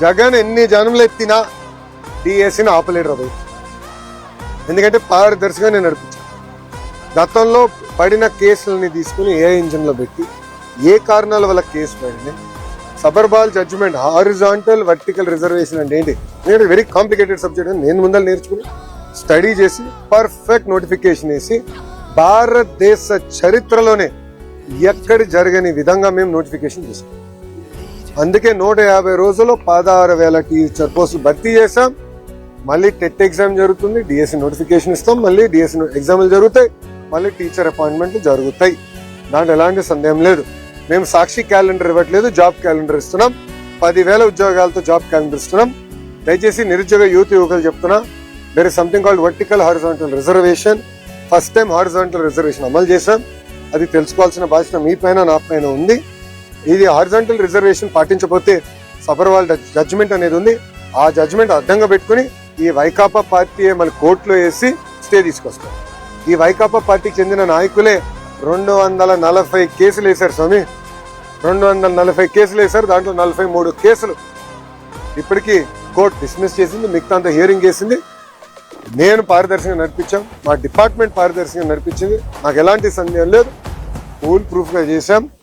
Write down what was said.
జగన్ ఎన్ని జనంలో ఎత్తినా డిఎస్సిని ఆపలేడు రాబోయ్. ఎందుకంటే పారదర్శకంగా నేను నడిపించాను. గతంలో పడిన కేసులని తీసుకుని ఏ ఇంజన్లో పెట్టి ఏ కారణాల వల్ల కేసు పడింది, సబర్బాల్ జడ్జిమెంట్, హారిజాంటల్ వర్టికల్ రిజర్వేషన్ అంటే ఏంటి, నేను వెరీ కాంప్లికేటెడ్ సబ్జెక్ట్ అని నేను ముందర నేర్చుకుని స్టడీ చేసి పర్ఫెక్ట్ నోటిఫికేషన్ వేసి భారతదేశ చరిత్రలోనే ఎక్కడి జరగని విధంగా మేము నోటిఫికేషన్ చేసాం. అందుకే 150 రోజుల్లో 16,000 టీచర్ పోస్టులు భర్తీ చేసాం. మళ్ళీ టెట్ ఎగ్జామ్ జరుగుతుంది, డిఎస్సి నోటిఫికేషన్ ఇస్తాం, మళ్ళీ డిఎస్సి ఎగ్జామ్లు జరుగుతాయి, మళ్ళీ టీచర్ అపాయింట్మెంట్లు జరుగుతాయి. దాంట్లో ఎలాంటి సందేహం లేదు. మేము సాక్షి క్యాలెండర్ ఇవ్వట్లేదు, జాబ్ క్యాలెండర్ ఇస్తున్నాం. 10,000 ఉద్యోగాలతో జాబ్ క్యాలెండర్ ఇస్తున్నాం. దయచేసి నిరుద్యోగ యువకులు చెప్తున్నా, there is something called vertical horizontal reservation. First time horizontal reservation అమలు చేశాం. అది తెలుసుకోవాల్సిన బాధ్యత మీ పైన నా పైన ఉంది. ఇది హారిజాంటల్ రిజర్వేషన్ పాటించకపోతే సబర్వాల్ జడ్జిమెంట్ అనేది ఉంది. ఆ జడ్జిమెంట్ అడ్డంగా పెట్టుకుని ఈ వైకాపా పార్టీ మళ్ళీ కోర్టులో వేసి స్టే తీసుకొస్తారు. ఈ వైకాపా పార్టీకి చెందిన నాయకులే 240 కేసులు వేశారు స్వామి. 240 కేసులు వేశారు. దాంట్లో 43 కేసులు ఇప్పటికీ కోర్టు డిస్మిస్ చేసింది, మిగతా అంతా హియరింగ్ చేసింది. నేను పారదర్శకంగా నడిపించాం, మా డిపార్ట్మెంట్ పారదర్శకంగా నడిపించింది. నాకు ఎలాంటి సందేహం లేదు, ఫుల్ ప్రూఫ్గా చేశాం.